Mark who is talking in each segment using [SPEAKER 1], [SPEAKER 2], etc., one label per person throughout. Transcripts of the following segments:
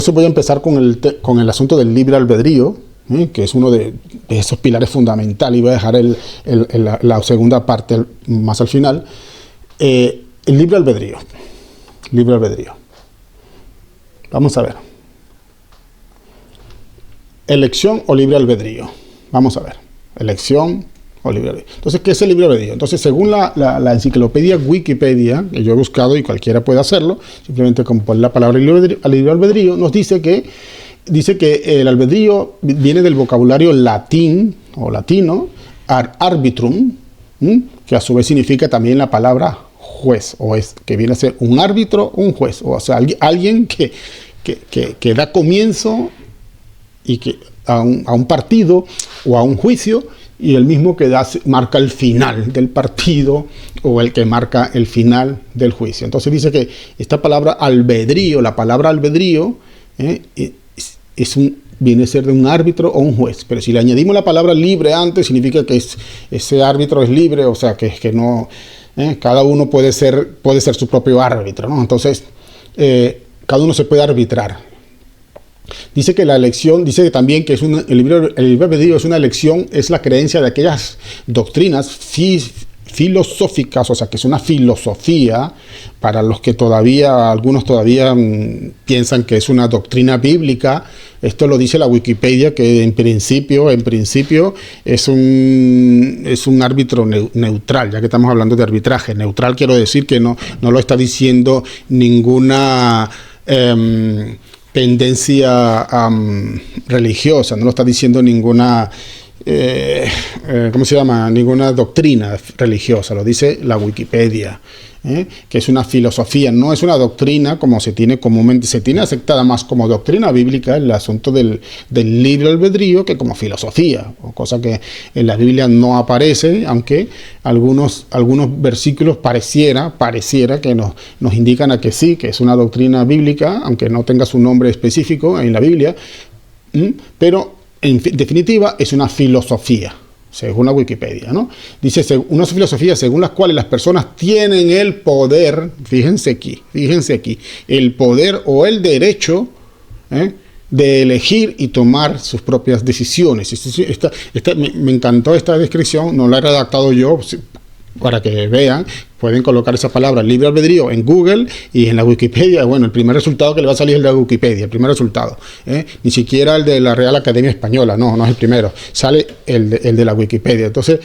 [SPEAKER 1] Entonces voy a empezar con el asunto del libre albedrío, que es uno de esos pilares fundamentales, y voy a dejar la segunda parte más al final. El libre albedrío. Libre albedrío. Vamos a ver. Elección o libre albedrío. Vamos a ver. Elección o libre albedrío. Entonces, ¿qué es el libre albedrío? Entonces, según la enciclopedia Wikipedia, que yo he buscado y cualquiera puede hacerlo, simplemente con poner la palabra libre albedrío, nos dice que el albedrío viene del vocabulario latín o latino, arbitrum, que a su vez significa también la palabra juez, que viene a ser un árbitro o un juez, o sea, alguien que da comienzo a un partido o a un juicio, y el mismo que marca el final del partido o el que marca el final del juicio. Entonces dice que esta palabra albedrío, la palabra albedrío, viene a ser de un árbitro o un juez, pero si le añadimos la palabra libre antes, significa que ese árbitro es libre, o sea, que no, cada uno puede ser su propio árbitro, ¿no? Entonces, cada uno se puede arbitrar. Dice que la elección, dice que también que el libre albedrío es una elección, es la creencia de aquellas doctrinas filosóficas, o sea, que es una filosofía para los que algunos todavía piensan que es una doctrina bíblica. Esto lo dice la Wikipedia, que en principio es un árbitro neutral, ya que estamos hablando de arbitraje. Neutral quiero decir que no lo está diciendo ninguna tendencia religiosa, no lo está diciendo ninguna ninguna doctrina religiosa, lo dice la Wikipedia, que es una filosofía, no es una doctrina como comúnmente se tiene aceptada más como doctrina bíblica el asunto del libre albedrío que como filosofía, cosa que en la Biblia no aparece, aunque algunos versículos pareciera que nos indican a que sí, que es una doctrina bíblica, aunque no tenga su nombre específico en la Biblia, pero en definitiva es una filosofía, según la Wikipedia, ¿no? Dice, una filosofía según las cuales las personas tienen el poder, fíjense aquí, el poder o el derecho de elegir y tomar sus propias decisiones. Me encantó esta descripción, no la he redactado yo, para que vean. Pueden colocar esa palabra libre albedrío en Google y en la Wikipedia. Bueno, el primer resultado que le va a salir es el de la Wikipedia, el primer resultado. Ni siquiera el de la Real Academia Española, no es el primero. Sale el de la Wikipedia. Entonces,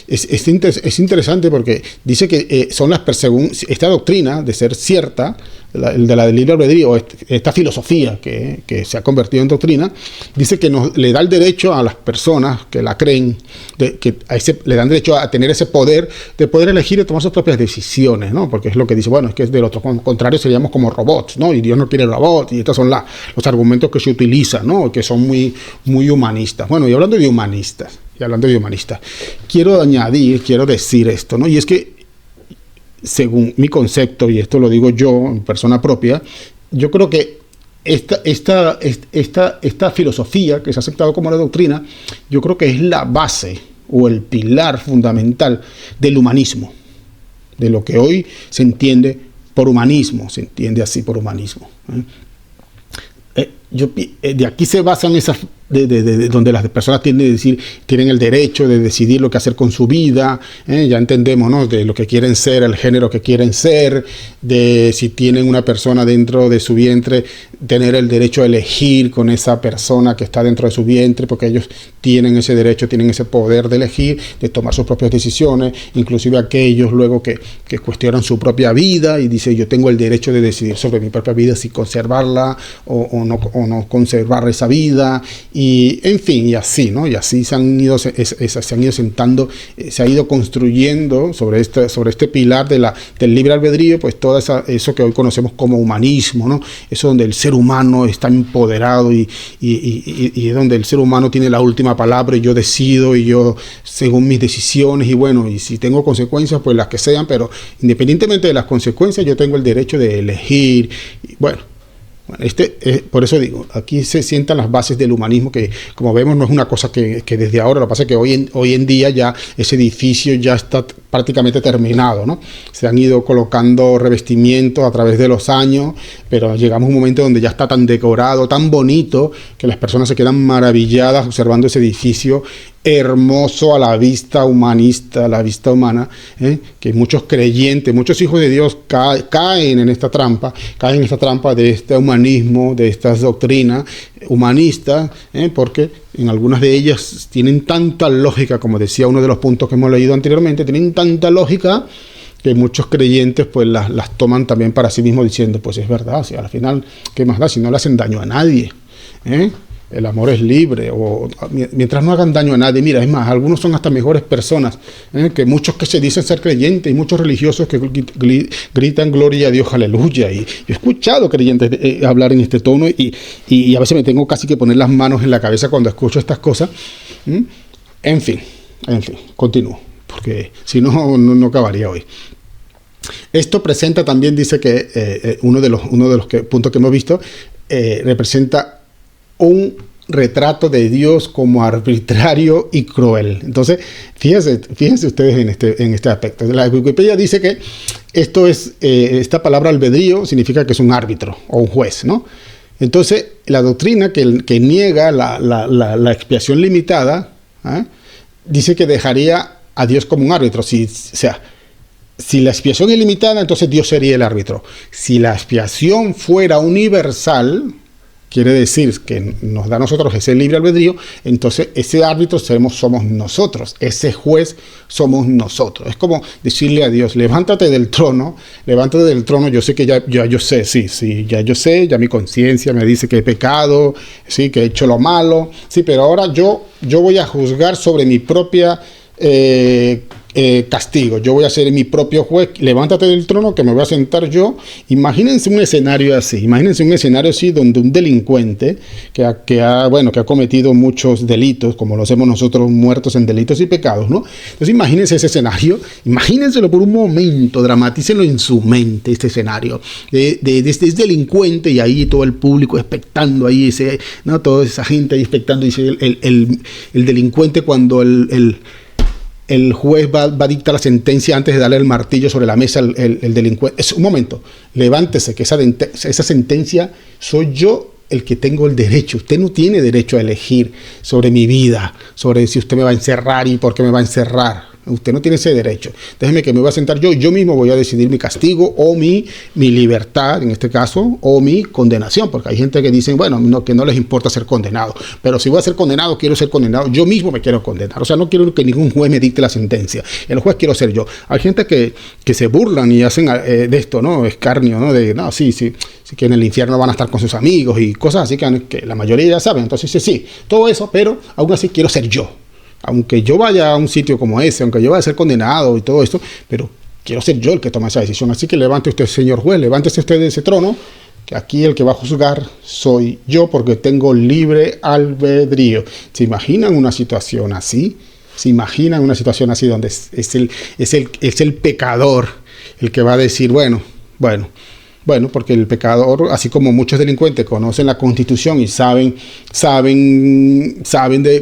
[SPEAKER 1] es interesante porque dice que según esta doctrina de ser cierta, el de la libre albedrío, esta filosofía que se ha convertido en doctrina, dice que le da el derecho a las personas que la creen, le dan derecho a tener ese poder de poder elegir y tomar sus propias decisiones, ¿no? Porque es lo que dice, bueno, es que es del otro contrario, seríamos como robots, ¿no? Y Dios no quiere robots, y estos son los argumentos que se utilizan, ¿no? Que son muy, muy humanistas. Bueno, y hablando de humanistas, quiero decir esto, ¿no? Y es que, según mi concepto, y esto lo digo yo en persona propia, yo creo que esta filosofía que se ha aceptado como la doctrina, yo creo que es la base o el pilar fundamental del humanismo, de lo que hoy se entiende por humanismo, de aquí se basan esas donde las personas tienen el derecho de decidir lo que hacer con su vida, ya entendemos, ¿no? De lo que quieren ser, el género que quieren ser, de si tienen una persona dentro de su vientre, tener el derecho a elegir con esa persona que está dentro de su vientre, porque ellos tienen ese derecho, tienen ese poder de elegir, de tomar sus propias decisiones, inclusive aquellos luego que cuestionan su propia vida y dicen, yo tengo el derecho de decidir sobre mi propia vida, si conservarla o no conservar esa vida. Y en fin, y así, ¿no? Y así se han ido sentando, se ha ido construyendo sobre este pilar del libre albedrío, pues todo eso que hoy conocemos como humanismo, ¿no? Eso donde el ser humano está empoderado y donde el ser humano tiene la última palabra y yo decido y yo según mis decisiones y bueno, y si tengo consecuencias, pues las que sean, pero independientemente de las consecuencias, yo tengo el derecho de elegir. Y bueno, por eso digo, aquí se sientan las bases del humanismo, que como vemos no es una cosa que desde ahora, lo que pasa es que hoy en día ya ese edificio ya está prácticamente terminado, ¿no? Se han ido colocando revestimientos a través de los años, pero llegamos a un momento donde ya está tan decorado, tan bonito, que las personas se quedan maravilladas observando ese edificio hermoso a la vista humanista, a la vista humana, que muchos creyentes, muchos hijos de Dios caen en esta trampa de este humanismo, de estas doctrinas humanistas, porque en algunas de ellas tienen tanta lógica, como decía uno de los puntos que hemos leído anteriormente, tienen tanta lógica que muchos creyentes pues las toman también para sí mismos diciendo, pues es verdad, si al final, ¿qué más da si no le hacen daño a nadie? El amor es libre, o mientras no hagan daño a nadie. Mira, es más, algunos son hasta mejores personas, que muchos que se dicen ser creyentes, y muchos religiosos que gritan gloria a Dios, aleluya. Y yo he escuchado creyentes hablar en este tono, y a veces me tengo casi que poner las manos en la cabeza cuando escucho estas cosas. En fin, continúo, porque si no, no acabaría hoy. Esto presenta también, dice que uno de los puntos que hemos visto, representa un retrato de Dios como arbitrario y cruel. Entonces, fíjense ustedes en este aspecto. La Wikipedia dice que esta palabra albedrío significa que es un árbitro o un juez, ¿no? Entonces, la doctrina que niega la expiación limitada, dice que dejaría a Dios como un árbitro. Si la expiación es limitada, entonces Dios sería el árbitro. Si la expiación fuera universal, quiere decir que nos da a nosotros ese libre albedrío, entonces ese árbitro somos nosotros, ese juez somos nosotros. Es como decirle a Dios, levántate del trono, yo sé que ya yo sé, ya yo sé, ya mi conciencia me dice que he pecado, sí, que he hecho lo malo, sí, pero ahora yo voy a juzgar sobre mi propia castigo, yo voy a ser mi propio juez, levántate del trono que me voy a sentar yo. Imagínense un escenario así donde un delincuente que ha cometido muchos delitos, como lo hacemos nosotros muertos en delitos y pecados, ¿no? Entonces imagínense ese escenario, imagínenselo por un momento, dramatícenlo en su mente, este escenario de este delincuente, y ahí todo el público expectando ahí, toda esa gente ahí expectando, dice el delincuente cuando el juez va a dictar la sentencia antes de darle el martillo sobre la mesa el delincuente. Un momento, levántese, que esa sentencia soy yo el que tengo el derecho. Usted no tiene derecho a elegir sobre mi vida, sobre si usted me va a encerrar y por qué me va a encerrar. Usted no tiene ese derecho. Déjeme que me voy a sentar yo mismo voy a decidir mi castigo o mi libertad, en este caso, o mi condenación, porque hay gente que dice, que no les importa ser condenado, pero si voy a ser condenado, quiero ser condenado, yo mismo me quiero condenar, o sea, no quiero que ningún juez me dicte la sentencia, el juez quiero ser yo. Hay gente que se burlan y hacen de esto, ¿no? Escarnio, ¿no? Sí, que en el infierno van a estar con sus amigos y cosas así que la mayoría ya saben, entonces sí, todo eso, pero aún así quiero ser yo. Aunque yo vaya a un sitio como ese, aunque yo vaya a ser condenado y todo esto, pero quiero ser yo el que toma esa decisión. Así que levante usted, señor juez, levántese usted de ese trono, que aquí el que va a juzgar soy yo, porque tengo libre albedrío. ¿Se imaginan una situación así? ¿Se imaginan una situación así donde es el pecador el que va a decir, bueno, porque el pecador, así como muchos delincuentes conocen la Constitución y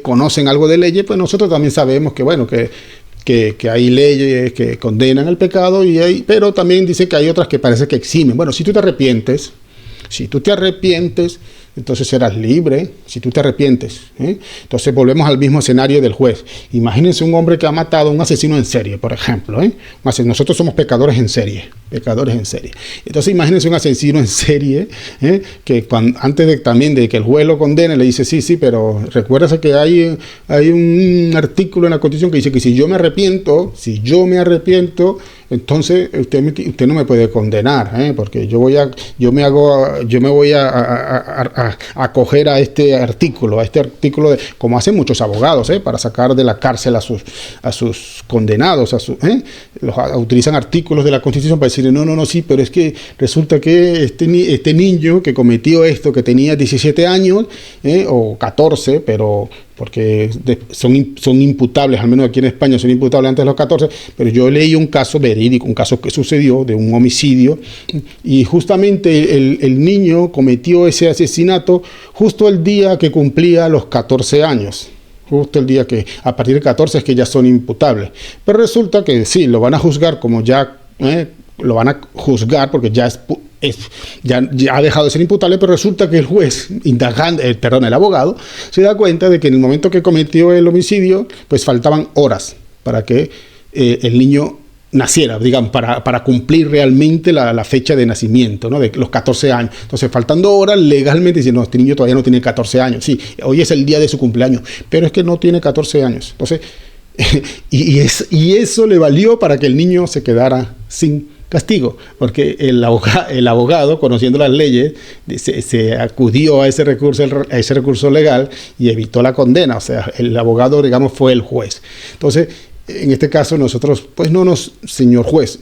[SPEAKER 1] conocen algo de leyes, pues nosotros también sabemos que hay leyes que condenan el pecado, pero también dice que hay otras que parece que eximen. Bueno, si tú te arrepientes, entonces serás libre, si tú te arrepientes. Entonces volvemos al mismo escenario del juez. Imagínense un hombre que ha matado a un asesino en serie, por ejemplo. Nosotros somos pecadores en serie. Entonces imagínense un asesino en serie, que antes de que el juez lo condene, le dice, sí, pero recuérdase que hay un artículo en la Constitución que dice que si yo me arrepiento, entonces usted no me puede condenar, porque yo me voy a acoger a este artículo como hacen muchos abogados, para sacar de la cárcel a sus condenados, utilizan artículos de la Constitución para decir, no, sí, pero es que resulta que este niño que cometió esto, que tenía 17 años, o 14, pero porque son imputables, al menos aquí en España son imputables antes de los 14, pero yo leí un caso verídico, un caso que sucedió de un homicidio, y justamente el niño cometió ese asesinato justo el día que cumplía los 14 años. justo el día que a partir del 14 es que ya son imputables. Pero resulta que sí, lo van a juzgar como ya, lo van a juzgar porque ya ya ha dejado de ser imputable, pero resulta que el juez, el abogado, se da cuenta de que en el momento que cometió el homicidio, pues faltaban horas para que el niño naciera, digamos, para cumplir realmente la fecha de nacimiento, ¿no? De los 14 años. Entonces, faltando horas, legalmente dicen, no, este niño todavía no tiene 14 años. Sí, hoy es el día de su cumpleaños, pero es que no tiene 14 años. Entonces, y eso le valió para que el niño se quedara sin castigo, porque el abogado, conociendo las leyes, se acudió a ese recurso legal y evitó la condena. O sea, el abogado, digamos, fue el juez. Entonces, en este caso nosotros, pues señor juez,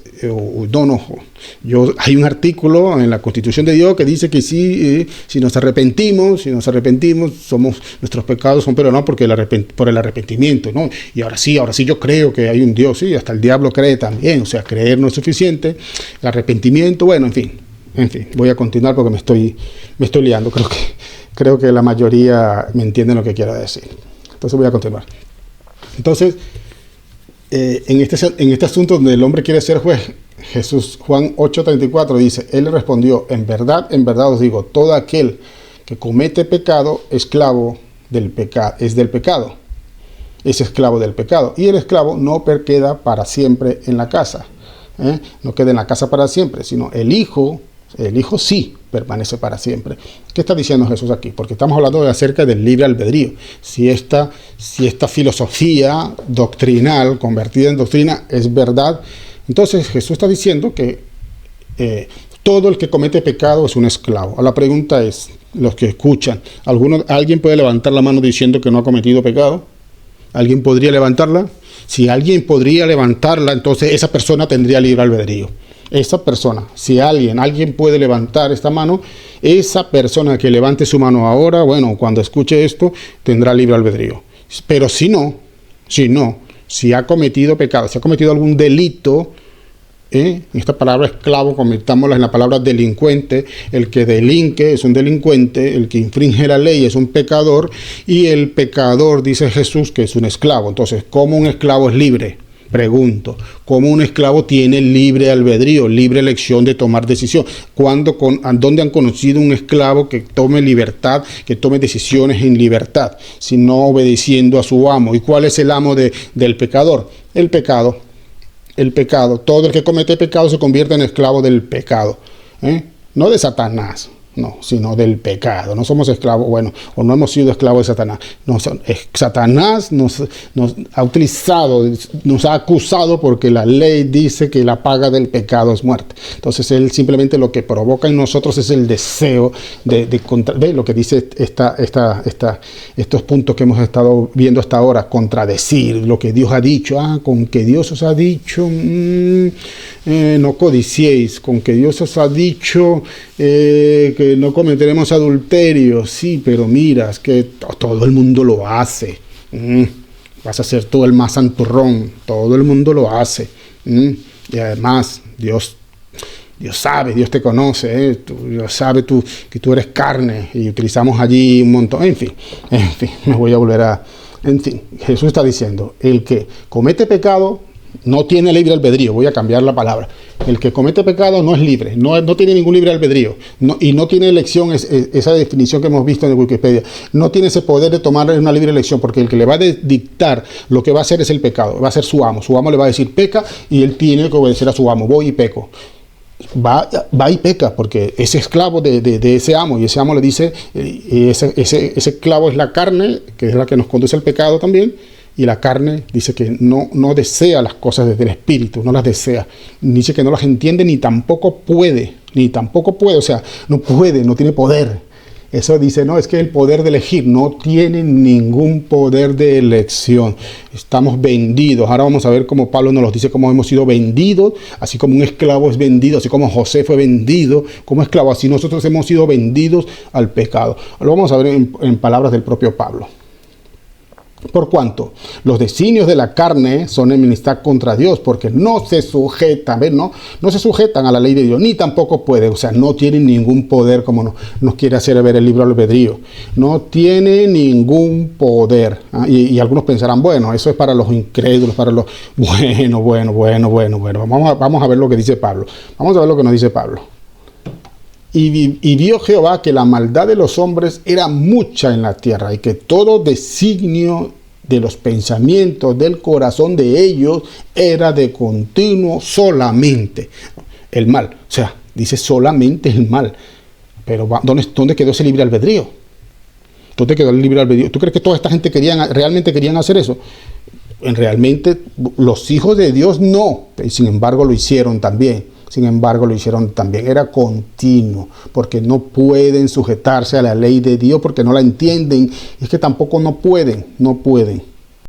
[SPEAKER 1] hay un artículo en la Constitución de Dios que dice que si nos arrepentimos, nuestros pecados son perdonados por el arrepentimiento, ¿no? Y ahora sí yo creo que hay un Dios, sí, hasta el diablo cree también, o sea, creer no es suficiente, el arrepentimiento, bueno, en fin, voy a continuar porque me estoy liando, creo que la mayoría me entienden lo que quiero decir. Entonces voy a continuar. Entonces, en este asunto donde el hombre quiere ser juez, Juan 8:34 dice, él le respondió, en verdad os digo, todo aquel que comete pecado, esclavo del pecado, es esclavo del pecado, y el esclavo no queda para siempre en la casa, no queda en la casa para siempre, sino el hijo sí permanece para siempre. ¿Qué está diciendo Jesús aquí? Porque estamos hablando acerca del libre albedrío. Si esta filosofía doctrinal, convertida en doctrina, es verdad, entonces Jesús está diciendo que todo el que comete pecado es un esclavo. Ahora la pregunta es, los que escuchan, ¿alguien puede levantar la mano diciendo que no ha cometido pecado? ¿Alguien podría levantarla? Si alguien podría levantarla, entonces esa persona tendría libre albedrío. Esa persona, si alguien puede levantar esta mano, esa persona que levante su mano ahora, bueno, cuando escuche esto, tendrá libre albedrío. Pero si ha cometido pecado, si ha cometido algún delito, esta palabra esclavo, convirtámosla en la palabra delincuente, el que delinque es un delincuente, el que infringe la ley es un pecador, y el pecador, dice Jesús, que es un esclavo. Entonces, ¿cómo un esclavo es libre? Pregunto, ¿cómo un esclavo tiene libre albedrío, libre elección de tomar decisión? ¿Dónde han conocido un esclavo que tome libertad, que tome decisiones en libertad, sino obedeciendo a su amo? ¿Y cuál es el amo del pecador? El pecado. Todo el que comete pecado se convierte en esclavo del pecado, no de Satanás. No, sino del pecado. No somos esclavos, o no hemos sido esclavos de Satanás. Satanás nos ha utilizado, nos ha acusado porque la ley dice que la paga del pecado es muerte. Entonces él simplemente lo que provoca en nosotros es el deseo de lo que dice estos puntos que hemos estado viendo hasta ahora, contradecir lo que Dios ha dicho. Con que Dios os ha dicho, no codiciéis, con que Dios os ha dicho que no cometeremos adulterio. Sí, pero mira, es que todo el mundo lo hace. Vas a ser tú el más santurrón, todo el mundo lo hace. Y además Dios sabe, Dios te conoce, Dios sabe que tú eres carne, y utilizamos allí un montón, en fin, me voy a volver a... En fin, Jesús está diciendo, el que comete pecado no tiene libre albedrío. Voy a cambiar la palabra. El que comete pecado no es libre, no tiene ningún libre albedrío, y no tiene elección. Esa definición que hemos visto en Wikipedia, no tiene ese poder de tomar una libre elección, porque el que le va a dictar lo que va a hacer es el pecado, va a ser su amo le va a decir peca, y él tiene que obedecer a su amo. Voy y peco, va y peca, porque es esclavo de ese amo, y ese amo le dice, ese esclavo es la carne, que es la que nos conduce al pecado también. Y la carne dice que no desea las cosas desde el espíritu, no las desea. Dice que no las entiende ni tampoco puede. O sea, no puede, no tiene poder. Eso dice, no, es que el poder de elegir, no tiene ningún poder de elección. Estamos vendidos. Ahora vamos a ver cómo Pablo nos los dice, cómo hemos sido vendidos, así como un esclavo es vendido, así como José fue vendido como esclavo, así nosotros hemos sido vendidos al pecado. Lo vamos a ver en palabras del propio Pablo. Por cuanto los designios de la carne son enemistad contra Dios, porque no se sujetan, ¿ves? No se sujetan a la ley de Dios, ni tampoco pueden, o sea, no tienen ningún poder, como nos quiere hacer ver el libro albedrío. No tiene ningún poder. ¿Ah? Y algunos pensarán, bueno, eso es para los incrédulos, para los... Bueno. Vamos a ver lo que dice Pablo. Vamos a ver lo que nos dice Pablo. Y vio Jehová que la maldad de los hombres era mucha en la tierra y que todo designio de los pensamientos del corazón de ellos era de continuo solamente el mal. O sea, dice solamente el mal. Pero ¿dónde quedó ese libre albedrío? ¿Dónde quedó el libre albedrío? ¿Tú crees que toda esta gente realmente querían hacer eso? Realmente los hijos de Dios no, sin embargo lo hicieron también. Era continuo, porque no pueden sujetarse a la ley de Dios, porque no la entienden. Es que tampoco no pueden.